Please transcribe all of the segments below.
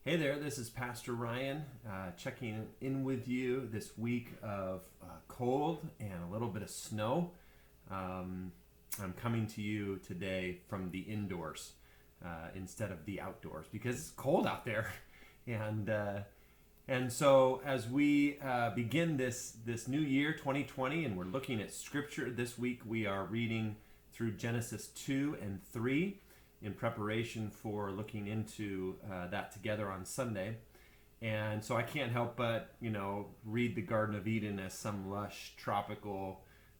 Hey there, this is Pastor Ryan checking in with you this week of cold and a little bit of snow. I'm coming to you today from the indoors instead of the outdoors because it's cold out there. And so as we begin this new year, 2020, and we're looking at Scripture, this week we are reading through Genesis 2 and 3 in preparation for looking into that together on Sunday. And so I can't help but, read the Garden of Eden as some lush, tropical,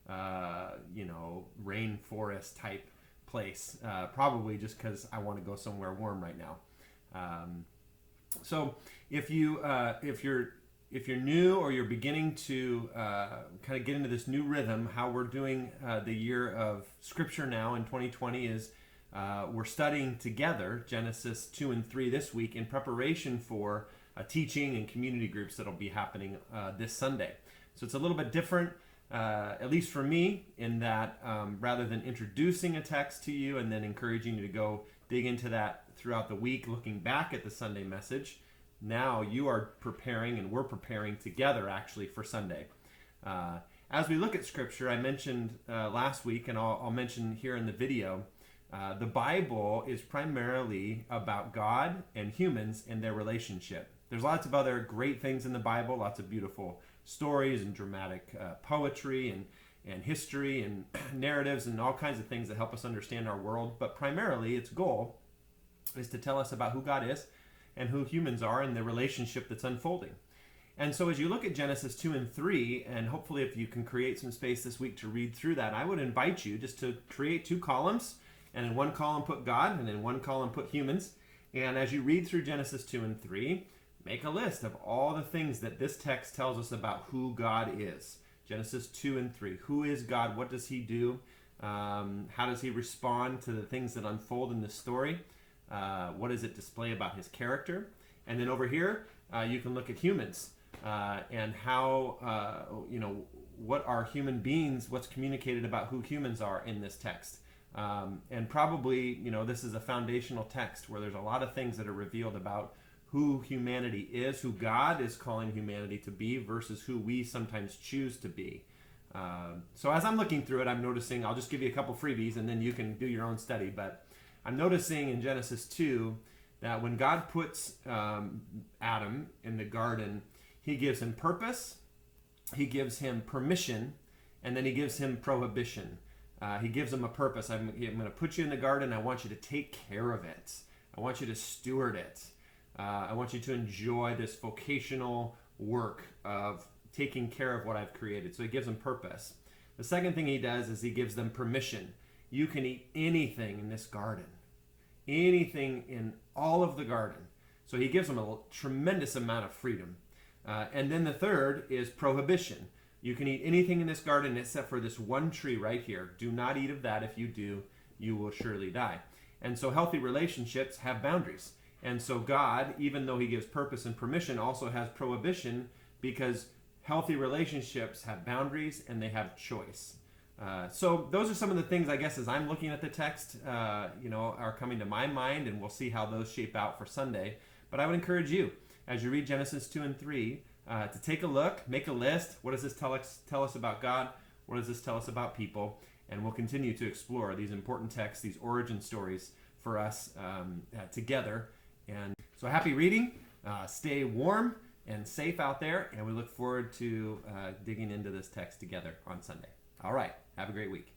rainforest type place, probably just because I want to go somewhere warm right now. So if you're new or you're beginning to kind of get into this new rhythm, how we're doing the year of Scripture now in 2020 is we're studying together Genesis 2 and 3 this week in preparation for teaching and community groups that'll be happening this Sunday. So it's a little bit different, at least for me, in that rather than introducing a text to you and then encouraging you to go dig into that throughout the week, looking back at the Sunday message, now you are preparing and we're preparing together actually for Sunday. As we look at Scripture, I mentioned last week, and I'll mention here in the video, the Bible is primarily about God and humans and their relationship. There's lots of other great things in the Bible, lots of beautiful stories and dramatic poetry and history and narratives and all kinds of things that help us understand our world. But primarily its goal is to tell us about who God is and who humans are and the relationship that's unfolding. And so as you look at Genesis 2 and 3, and hopefully if you can create some space this week to read through that, I would invite you just to create two columns. And in one column put God, and in one column put humans. And as you read through Genesis 2 and 3, make a list of all the things that this text tells us about who God is. Genesis 2 and 3. Who is God? What does he do? How does he respond to the things that unfold in this story? What does it display about his character? And then over here, you can look at humans and how, what are human beings, what's communicated about who humans are in this text. And probably, this is a foundational text where there's a lot of things that are revealed about who humanity is, who God is calling humanity to be versus who we sometimes choose to be. So as I'm looking through it, I'm noticing, I'll just give you a couple freebies and then you can do your own study. But I'm noticing in Genesis 2 that when God puts Adam in the garden, he gives him purpose, he gives him permission, and then he gives him prohibition. He gives them a purpose. I'm going to put you in the garden. I want you to take care of it. I want you to steward it. I want you to enjoy this vocational work of taking care of what I've created. So he gives them purpose. The second thing he does is he gives them permission. You can eat anything in this garden. Anything in all of the garden. So he gives them a tremendous amount of freedom. And then the third is prohibition. You can eat anything in this garden except for this one tree right here. Do not eat of that. If you do, you will surely die. And so healthy relationships have boundaries. And so God, even though he gives purpose and permission, also has prohibition because healthy relationships have boundaries and they have choice. So those are some of the things, I guess, as I'm looking at the text, are coming to my mind, and we'll see how those shape out for Sunday. But I would encourage you, as you read Genesis 2 and 3, to take a look, make a list. What does this tell us about God? What does this tell us about people? And we'll continue to explore these important texts, these origin stories for us together. And so happy reading. Stay warm and safe out there. And we look forward to digging into this text together on Sunday. All right. Have a great week.